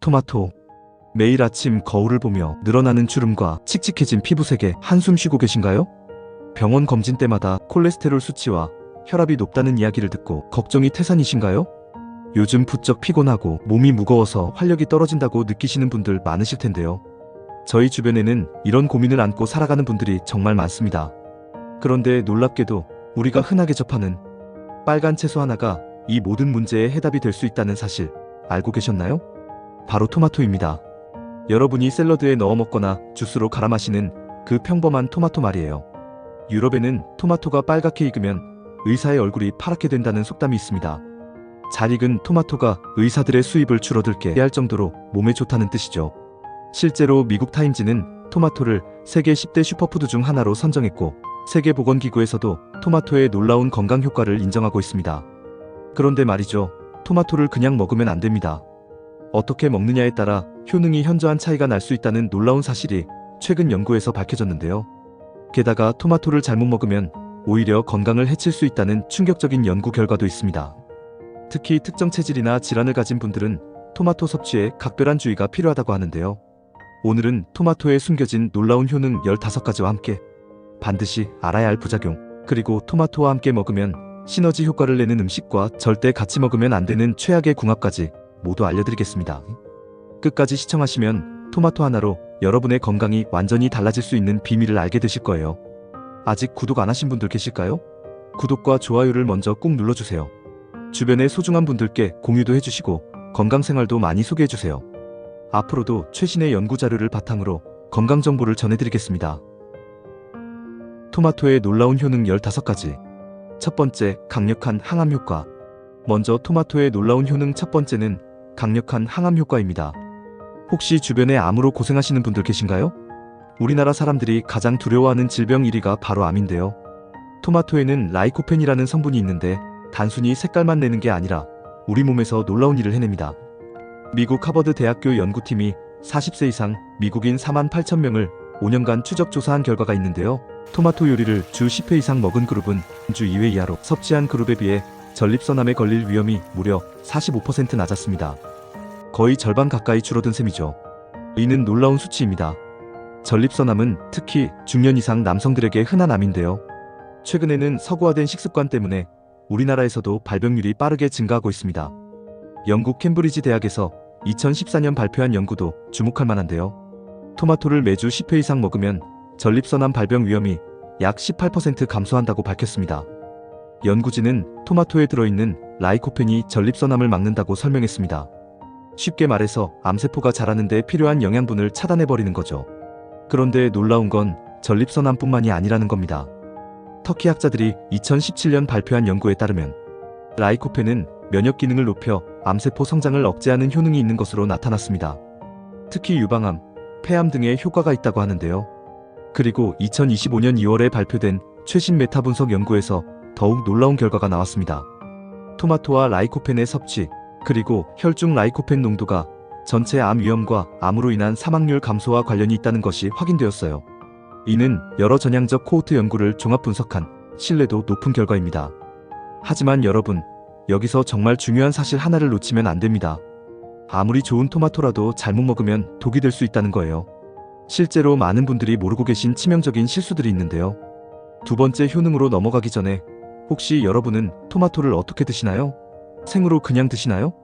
토마토. 매일 아침 거울을 보며 늘어나는 주름과 칙칙해진 피부색에 한숨 쉬고 계신가요? 병원 검진 때마다 콜레스테롤 수치와 혈압이 높다는 이야기를 듣고 걱정이 태산이신가요? 요즘 부쩍 피곤하고 몸이 무거워서 활력이 떨어진다고 느끼시는 분들 많으실 텐데요. 저희 주변에는 이런 고민을 안고 살아가는 분들이 정말 많습니다. 그런데 놀랍게도 우리가 흔하게 접하는 빨간 채소 하나가 이 모든 문제의 해답이 될 수 있다는 사실 알고 계셨나요? 바로 토마토입니다. 여러분이 샐러드에 넣어 먹거나 주스로 갈아 마시는 그 평범한 토마토 말이에요. 유럽에는 토마토가 빨갛게 익으면 의사의 얼굴이 파랗게 된다는 속담이 있습니다. 잘 익은 토마토가 의사들의 수입을 줄어들게 할 정도로 몸에 좋다는 뜻이죠. 실제로 미국 타임지는 토마토를 세계 10대 슈퍼푸드 중 하나로 선정했고 세계보건기구에서도 토마토의 놀라운 건강 효과를 인정하고 있습니다. 그런데 말이죠. 토마토를 그냥 먹으면 안 됩니다. 어떻게 먹느냐에 따라 효능이 현저한 차이가 날 수 있다는 놀라운 사실이 최근 연구에서 밝혀졌는데요. 게다가 토마토를 잘못 먹으면 오히려 건강을 해칠 수 있다는 충격적인 연구 결과도 있습니다. 특히 특정 체질이나 질환을 가진 분들은 토마토 섭취에 각별한 주의가 필요하다고 하는데요. 오늘은 토마토에 숨겨진 놀라운 효능 15가지와 함께 반드시 알아야 할 부작용, 그리고 토마토와 함께 먹으면 시너지 효과를 내는 음식과 절대 같이 먹으면 안 되는 최악의 궁합까지 모두 알려드리겠습니다. 끝까지 시청하시면 토마토 하나로 여러분의 건강이 완전히 달라질 수 있는 비밀을 알게 되실 거예요. 아직 구독 안 하신 분들 계실까요? 구독과 좋아요를 먼저 꾹 눌러주세요. 주변의 소중한 분들께 공유도 해주시고 건강생활도 많이 소개해주세요. 앞으로도 최신의 연구 자료를 바탕으로 건강정보를 전해드리겠습니다. 토마토의 놀라운 효능 15가지. 첫 번째, 강력한 항암 효과. 먼저 토마토의 놀라운 효능 첫 번째는 강력한 항암 효과입니다. 혹시 주변에 암으로 고생하시는 분들 계신가요? 우리나라 사람들이 가장 두려워하는 질병 1위가 바로 암인데요. 토마토에는 라이코펜이라는 성분이 있는데 단순히 색깔만 내는 게 아니라 우리 몸에서 놀라운 일을 해냅니다. 미국 하버드 대학교 연구팀이 40세 이상 미국인 48,000명을 5년간 추적 조사한 결과가 있는데요. 토마토 요리를 주 10회 이상 먹은 그룹은 주 2회 이하로 섭취한 그룹에 비해 전립선암에 걸릴 위험이 무려 45% 낮았습니다. 거의 절반 가까이 줄어든 셈이죠. 이는 놀라운 수치입니다. 전립선암은 특히 중년 이상 남성들에게 흔한 암인데요. 최근에는 서구화된 식습관 때문에 우리나라에서도 발병률이 빠르게 증가하고 있습니다. 영국 캠브리지 대학에서 2014년 발표한 연구도 주목할 만한데요. 토마토를 매주 10회 이상 먹으면 전립선암 발병 위험이 약 18% 감소한다고 밝혔습니다. 연구진은 토마토에 들어있는 라이코펜이 전립선암을 막는다고 설명했습니다. 쉽게 말해서 암세포가 자라는 데 필요한 영양분을 차단해버리는 거죠. 그런데 놀라운 건 전립선암뿐만이 아니라는 겁니다. 터키 학자들이 2017년 발표한 연구에 따르면 라이코펜은 면역 기능을 높여 암세포 성장을 억제하는 효능이 있는 것으로 나타났습니다. 특히 유방암, 폐암 등에 효과가 있다고 하는데요. 그리고 2025년 2월에 발표된 최신 메타 분석 연구에서 더욱 놀라운 결과가 나왔습니다. 토마토와 라이코펜의 섭취, 그리고 혈중 라이코펜 농도가 전체 암 위험과 암으로 인한 사망률 감소와 관련이 있다는 것이 확인되었어요. 이는 여러 전향적 코호트 연구를 종합 분석한 신뢰도 높은 결과입니다. 하지만 여러분, 여기서 정말 중요한 사실 하나를 놓치면 안 됩니다. 아무리 좋은 토마토라도 잘못 먹으면 독이 될 수 있다는 거예요. 실제로 많은 분들이 모르고 계신 치명적인 실수들이 있는데요. 두 번째 효능으로 넘어가기 전에 혹시 여러분은 토마토를 어떻게 드시나요? 생으로 그냥 드시나요?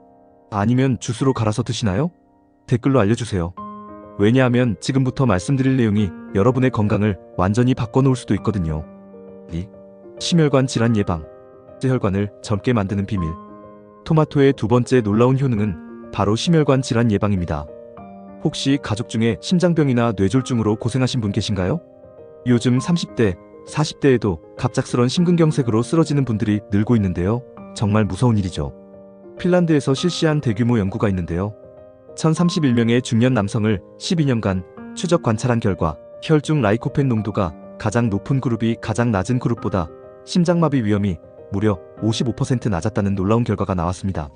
아니면 주스로 갈아서 드시나요? 댓글로 알려주세요. 왜냐하면 지금부터 말씀드릴 내용이 여러분의 건강을 완전히 바꿔놓을 수도 있거든요. 심혈관 질환 예방, 혈관을 젊게 만드는 비밀. 토마토의 두 번째 놀라운 효능은 바로 심혈관 질환 예방입니다. 혹시 가족 중에 심장병이나 뇌졸중으로 고생하신 분 계신가요? 요즘 30대, 40대에도 갑작스런 심근경색으로 쓰러지는 분들이 늘고 있는데요. 정말 무서운 일이죠. 핀란드에서 실시한 대규모 연구가 있는데요. 1031명의 중년 남성을 12년간 추적 관찰한 결과 혈중 라이코펜 농도가 가장 높은 그룹이 가장 낮은 그룹보다 심장마비 위험이 무려 55% 낮았다는 놀라운 결과가 나왔습니다.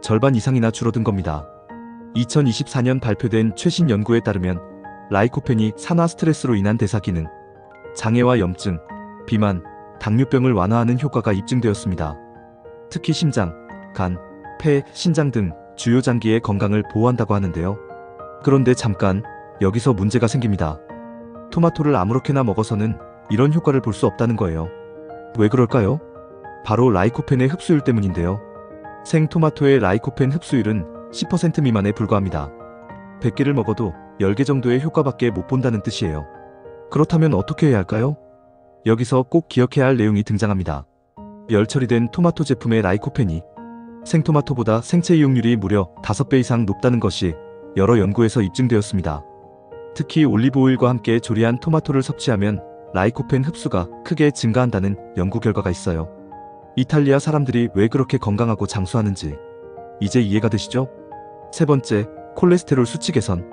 절반 이상이나 줄어든 겁니다. 2024년 발표된 최신 연구에 따르면 라이코펜이 산화 스트레스로 인한 대사 기능, 장애와 염증, 비만, 당뇨병을 완화하는 효과가 입증되었습니다. 특히 심장, 간, 폐, 신장 등 주요 장기의 건강을 보호한다고 하는데요. 그런데 잠깐, 여기서 문제가 생깁니다. 토마토를 아무렇게나 먹어서는 이런 효과를 볼 수 없다는 거예요. 왜 그럴까요? 바로 라이코펜의 흡수율 때문인데요. 생토마토의 라이코펜 흡수율은 10% 미만에 불과합니다. 100개를 먹어도 10개 정도의 효과밖에 못 본다는 뜻이에요. 그렇다면 어떻게 해야 할까요? 여기서 꼭 기억해야 할 내용이 등장합니다. 열 처리된 토마토 제품의 라이코펜이 생토마토보다 생체 이용률이 무려 5배 이상 높다는 것이 여러 연구에서 입증되었습니다. 특히 올리브오일과 함께 조리한 토마토를 섭취하면 라이코펜 흡수가 크게 증가한다는 연구 결과가 있어요. 이탈리아 사람들이 왜 그렇게 건강하고 장수하는지 이제 이해가 되시죠? 세 번째, 콜레스테롤 수치 개선.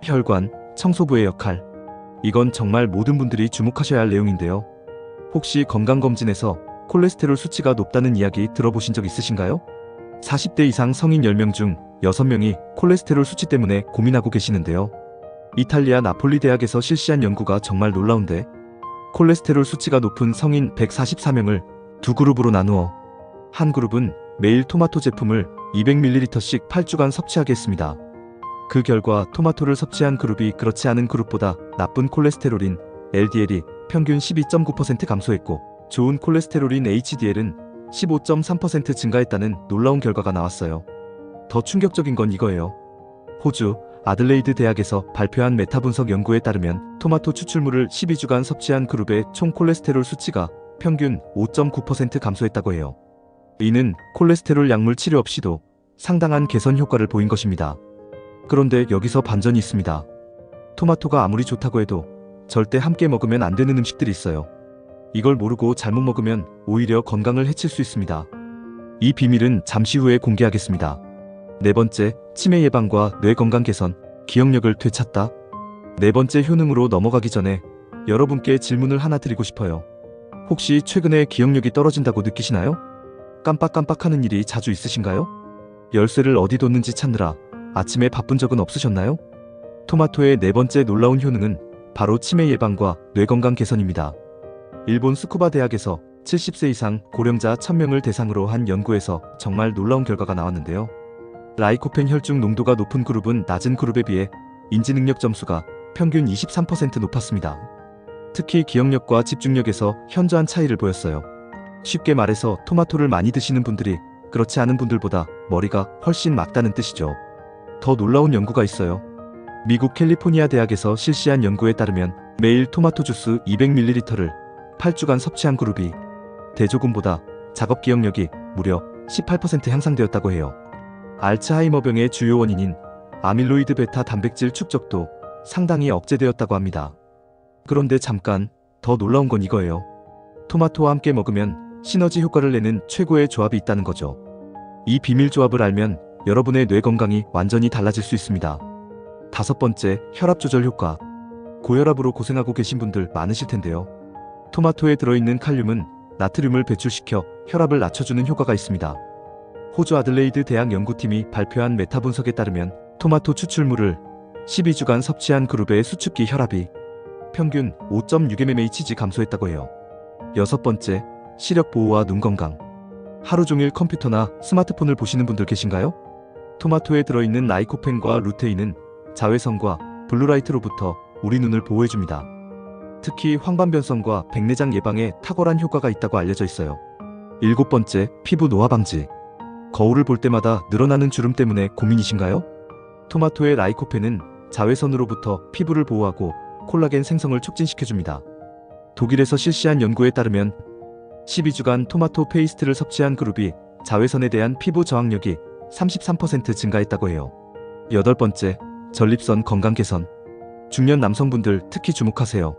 혈관, 청소부의 역할. 이건 정말 모든 분들이 주목하셔야 할 내용인데요. 혹시 건강검진에서 콜레스테롤 수치가 높다는 이야기 들어보신 적 있으신가요? 40대 이상 성인 10명 중 6명이 콜레스테롤 수치 때문에 고민하고 계시는데요. 이탈리아 나폴리 대학에서 실시한 연구가 정말 놀라운데, 콜레스테롤 수치가 높은 성인 144명을 두 그룹으로 나누어 한 그룹은 매일 토마토 제품을 200ml씩 8주간 섭취하게 했습니다. 그 결과 토마토를 섭취한 그룹이 그렇지 않은 그룹보다 나쁜 콜레스테롤인 LDL이 평균 12.9% 감소했고, 좋은 콜레스테롤인 HDL은 15.3% 증가했다는 놀라운 결과가 나왔어요. 더 충격적인 건 이거예요. 호주 아들레이드 대학에서 발표한 메타 분석 연구에 따르면 토마토 추출물을 12주간 섭취한 그룹의 총 콜레스테롤 수치가 평균 5.9% 감소했다고 해요. 이는 콜레스테롤 약물 치료 없이도 상당한 개선 효과를 보인 것입니다. 그런데 여기서 반전이 있습니다. 토마토가 아무리 좋다고 해도 절대 함께 먹으면 안 되는 음식들이 있어요. 이걸 모르고 잘못 먹으면 오히려 건강을 해칠 수 있습니다. 이 비밀은 잠시 후에 공개하겠습니다. 네 번째, 치매 예방과 뇌 건강 개선, 기억력을 되찾다. 네 번째 효능으로 넘어가기 전에 여러분께 질문을 하나 드리고 싶어요. 혹시 최근에 기억력이 떨어진다고 느끼시나요? 깜빡깜빡하는 일이 자주 있으신가요? 열쇠를 어디 뒀는지 찾느라 아침에 바쁜 적은 없으셨나요? 토마토의 네 번째 놀라운 효능은 바로 치매 예방과 뇌 건강 개선입니다. 일본 스쿠바 대학에서 70세 이상 고령자 1000명을 대상으로 한 연구에서 정말 놀라운 결과가 나왔는데요. 라이코펜 혈중 농도가 높은 그룹은 낮은 그룹에 비해 인지능력 점수가 평균 23% 높았습니다. 특히 기억력과 집중력에서 현저한 차이를 보였어요. 쉽게 말해서 토마토를 많이 드시는 분들이 그렇지 않은 분들보다 머리가 훨씬 맑다는 뜻이죠. 더 놀라운 연구가 있어요. 미국 캘리포니아 대학에서 실시한 연구에 따르면 매일 토마토 주스 200ml를 8주간 섭취한 그룹이 대조군보다 작업 기억력이 무려 18% 향상되었다고 해요. 알츠하이머병의 주요 원인인 아밀로이드 베타 단백질 축적도 상당히 억제되었다고 합니다. 그런데 잠깐, 더 놀라운 건 이거예요. 토마토와 함께 먹으면 시너지 효과를 내는 최고의 조합이 있다는 거죠. 이 비밀 조합을 알면 여러분의 뇌 건강이 완전히 달라질 수 있습니다. 다섯 번째, 혈압 조절 효과. 고혈압으로 고생하고 계신 분들 많으실 텐데요. 토마토에 들어있는 칼륨은 나트륨을 배출시켜 혈압을 낮춰주는 효과가 있습니다. 호주 아들레이드 대학 연구팀이 발표한 메타 분석에 따르면 토마토 추출물을 12주간 섭취한 그룹의 수축기 혈압이 평균 5.6mmHg 감소했다고 해요. 여섯 번째, 시력 보호와 눈 건강. 하루 종일 컴퓨터나 스마트폰을 보시는 분들 계신가요? 토마토에 들어있는 라이코펜과 루테인은 자외선과 블루라이트로부터 우리 눈을 보호해줍니다. 특히 황반변성과 백내장 예방에 탁월한 효과가 있다고 알려져 있어요. 일곱 번째, 피부 노화 방지. 거울을 볼 때마다 늘어나는 주름 때문에 고민이신가요? 토마토의 라이코펜은 자외선으로부터 피부를 보호하고 콜라겐 생성을 촉진시켜줍니다. 독일에서 실시한 연구에 따르면 12주간 토마토 페이스트를 섭취한 그룹이 자외선에 대한 피부 저항력이 33% 증가했다고 해요. 여덟 번째, 전립선 건강 개선. 중년 남성분들 특히 주목하세요.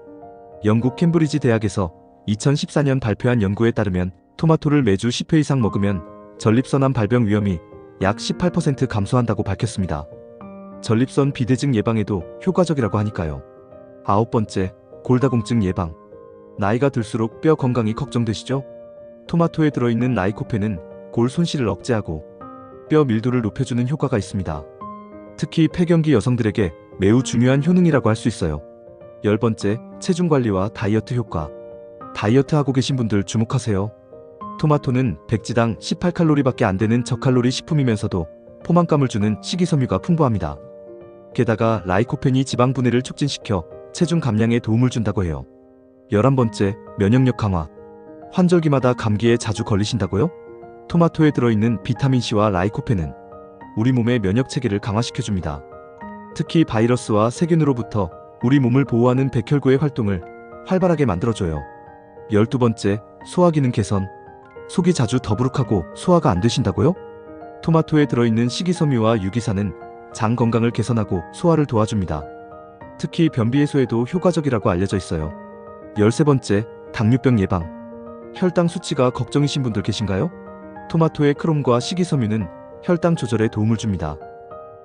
영국 캠브리지 대학에서 2014년 발표한 연구에 따르면 토마토를 매주 10회 이상 먹으면 전립선암 발병 위험이 약 18% 감소한다고 밝혔습니다. 전립선 비대증 예방에도 효과적이라고 하니까요. 아홉 번째, 골다공증 예방. 나이가 들수록 뼈 건강이 걱정되시죠? 토마토에 들어있는 라이코펜은 골 손실을 억제하고 뼈 밀도를 높여주는 효과가 있습니다. 특히 폐경기 여성들에게 매우 중요한 효능이라고 할 수 있어요. 열 번째, 체중 관리와 다이어트 효과. 다이어트 하고 계신 분들 주목하세요. 토마토는 백지당 18칼로리밖에 안 되는 저칼로리 식품이면서도 포만감을 주는 식이섬유가 풍부합니다. 게다가 라이코펜이 지방 분해를 촉진시켜 체중 감량에 도움을 준다고 해요. 11번째, 면역력 강화. 환절기마다 감기에 자주 걸리신다고요? 토마토에 들어있는 비타민C와 라이코펜은 우리 몸의 면역 체계를 강화시켜줍니다. 특히 바이러스와 세균으로부터 우리 몸을 보호하는 백혈구의 활동을 활발하게 만들어줘요. 12번째, 소화 기능 개선. 속이 자주 더부룩하고 소화가 안 되신다고요? 토마토에 들어있는 식이섬유와 유기산은 장 건강을 개선하고 소화를 도와줍니다. 특히 변비 해소에도 효과적이라고 알려져 있어요. 13번째, 당뇨병 예방. 혈당 수치가 걱정이신 분들 계신가요? 토마토의 크롬과 식이섬유는 혈당 조절에 도움을 줍니다.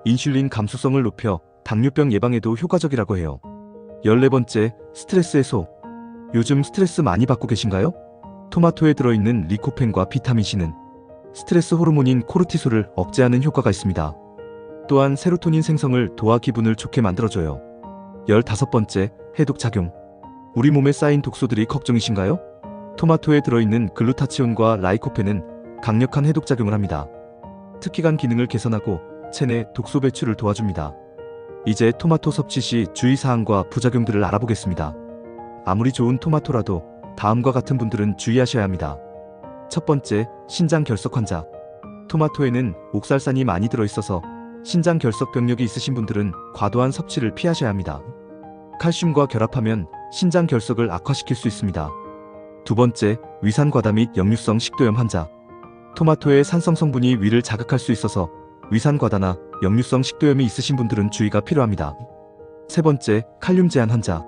인슐린 감수성을 높여 당뇨병 예방에도 효과적이라고 해요. 14번째, 스트레스 해소. 요즘 스트레스 많이 받고 계신가요? 토마토에 들어있는 리코펜과 비타민C는 스트레스 호르몬인 코르티솔을 억제하는 효과가 있습니다. 또한 세로토닌 생성을 도와 기분을 좋게 만들어줘요. 15번째, 해독 작용. 우리 몸에 쌓인 독소들이 걱정이신가요? 토마토에 들어있는 글루타치온과 라이코펜은 강력한 해독 작용을 합니다. 특히 간 기능을 개선하고 체내 독소 배출을 도와줍니다. 이제 토마토 섭취 시 주의사항과 부작용들을 알아보겠습니다. 아무리 좋은 토마토라도 다음과 같은 분들은 주의하셔야 합니다. 첫 번째, 신장 결석 환자. 토마토에는 옥살산이 많이 들어있어서 신장 결석 병력이 있으신 분들은 과도한 섭취를 피하셔야 합니다. 칼슘과 결합하면 신장 결석을 악화시킬 수 있습니다. 두 번째, 위산과다 및 역류성 식도염 환자. 토마토의 산성 성분이 위를 자극할 수 있어서 위산과다나 역류성 식도염이 있으신 분들은 주의가 필요합니다. 세 번째, 칼륨 제한 환자.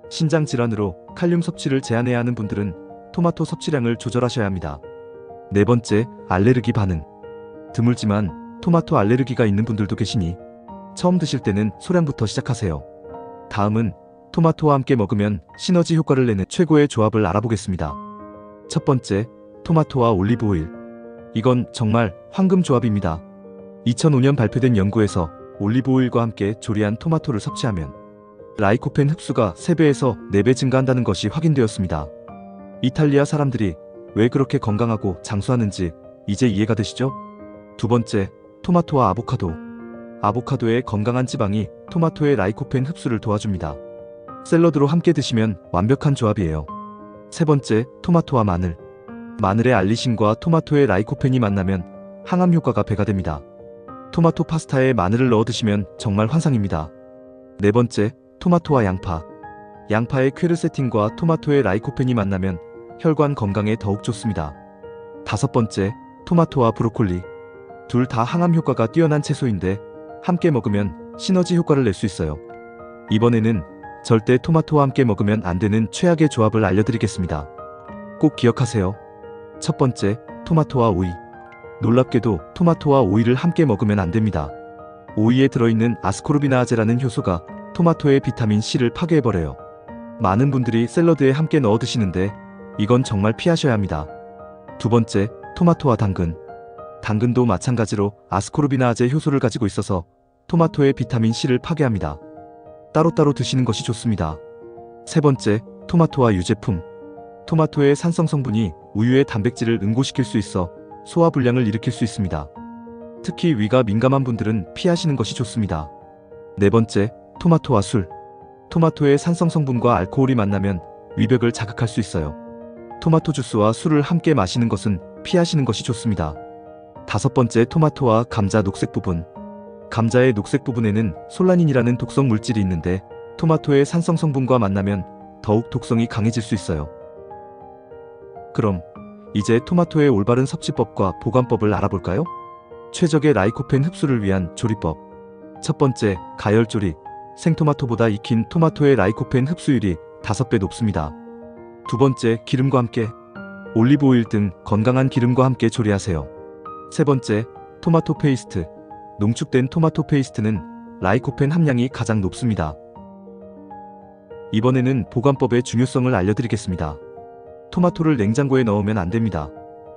신장 질환으로 칼륨 섭취를 제한해야 하는 분들은 토마토 섭취량을 조절하셔야 합니다. 네 번째, 알레르기 반응. 드물지만 토마토 알레르기가 있는 분들도 계시니 처음 드실 때는 소량부터 시작하세요. 다음은 토마토와 함께 먹으면 시너지 효과를 내는 최고의 조합을 알아보겠습니다. 첫 번째, 토마토와 올리브 오일. 이건 정말 황금 조합입니다. 2005년 발표된 연구에서 올리브 오일과 함께 조리한 토마토를 섭취하면 라이코펜 흡수가 3배에서 4배 증가한다는 것이 확인되었습니다. 이탈리아 사람들이 왜 그렇게 건강하고 장수하는지 이제 이해가 되시죠? 두 번째, 토마토와 아보카도. 아보카도의 건강한 지방이 토마토의 라이코펜 흡수를 도와줍니다. 샐러드로 함께 드시면 완벽한 조합이에요. 세 번째, 토마토와 마늘. 마늘의 알리신과 토마토의 라이코펜이 만나면 항암 효과가 배가 됩니다. 토마토 파스타에 마늘을 넣어 드시면 정말 환상입니다. 네 번째, 토마토와 양파. 양파의 퀘르세틴과 토마토의 라이코펜이 만나면 혈관 건강에 더욱 좋습니다. 다섯 번째, 토마토와 브로콜리. 둘 다 항암 효과가 뛰어난 채소인데 함께 먹으면 시너지 효과를 낼 수 있어요. 이번에는 절대 토마토와 함께 먹으면 안 되는 최악의 조합을 알려드리겠습니다. 꼭 기억하세요. 첫 번째, 토마토와 오이. 놀랍게도 토마토와 오이를 함께 먹으면 안 됩니다. 오이에 들어있는 아스코르비나아제라는 효소가 토마토의 비타민 C를 파괴해버려요. 많은 분들이 샐러드에 함께 넣어 드시는데 이건 정말 피하셔야 합니다. 두 번째, 토마토와 당근. 당근도 마찬가지로 아스코르비나아제 효소를 가지고 있어서 토마토의 비타민 C를 파괴합니다. 따로따로 드시는 것이 좋습니다. 세 번째, 토마토와 유제품. 토마토의 산성 성분이 우유의 단백질을 응고시킬 수 있어 소화 불량을 일으킬 수 있습니다. 특히 위가 민감한 분들은 피하시는 것이 좋습니다. 네 번째, 토마토와 술. 토마토의 산성 성분과 알코올이 만나면 위벽을 자극할 수 있어요. 토마토 주스와 술을 함께 마시는 것은 피하시는 것이 좋습니다. 다섯 번째, 토마토와 감자 녹색 부분. 감자의 녹색 부분에는 솔라닌이라는 독성 물질이 있는데 토마토의 산성 성분과 만나면 더욱 독성이 강해질 수 있어요. 그럼 이제 토마토의 올바른 섭취법과 보관법을 알아볼까요? 최적의 라이코펜 흡수를 위한 조리법. 첫 번째, 가열조리. 생토마토보다 익힌 토마토의 라이코펜 흡수율이 5배 높습니다. 두 번째, 기름과 함께. 올리브 오일 등 건강한 기름과 함께 조리하세요. 세 번째, 토마토 페이스트. 농축된 토마토 페이스트는 라이코펜 함량이 가장 높습니다. 이번에는 보관법의 중요성을 알려드리겠습니다. 토마토를 냉장고에 넣으면 안 됩니다.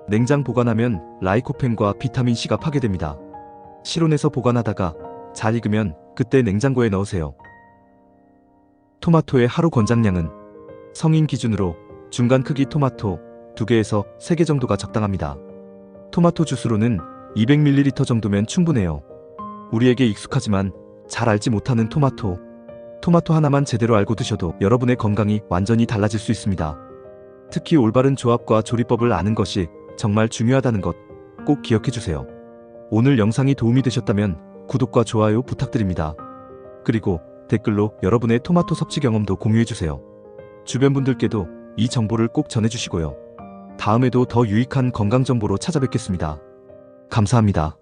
냉장 보관하면 라이코펜과 비타민C가 파괴됩니다. 실온에서 보관하다가 잘 익으면 그때 냉장고에 넣으세요. 토마토의 하루 권장량은 성인 기준으로 중간 크기 토마토 2개에서 3개 정도가 적당합니다. 토마토 주스로는 200ml 정도면 충분해요. 우리에게 익숙하지만 잘 알지 못하는 토마토 하나만 제대로 알고 드셔도 여러분의 건강이 완전히 달라질 수 있습니다. 특히 올바른 조합과 조리법을 아는 것이 정말 중요하다는 것 꼭 기억해 주세요. 오늘 영상이 도움이 되셨다면 구독과 좋아요 부탁드립니다. 그리고 댓글로 여러분의 토마토 섭취 경험도 공유해 주세요. 주변 분들께도 이 정보를 꼭 전해 주시고요. 다음에도 더 유익한 건강 정보로 찾아뵙겠습니다. 감사합니다.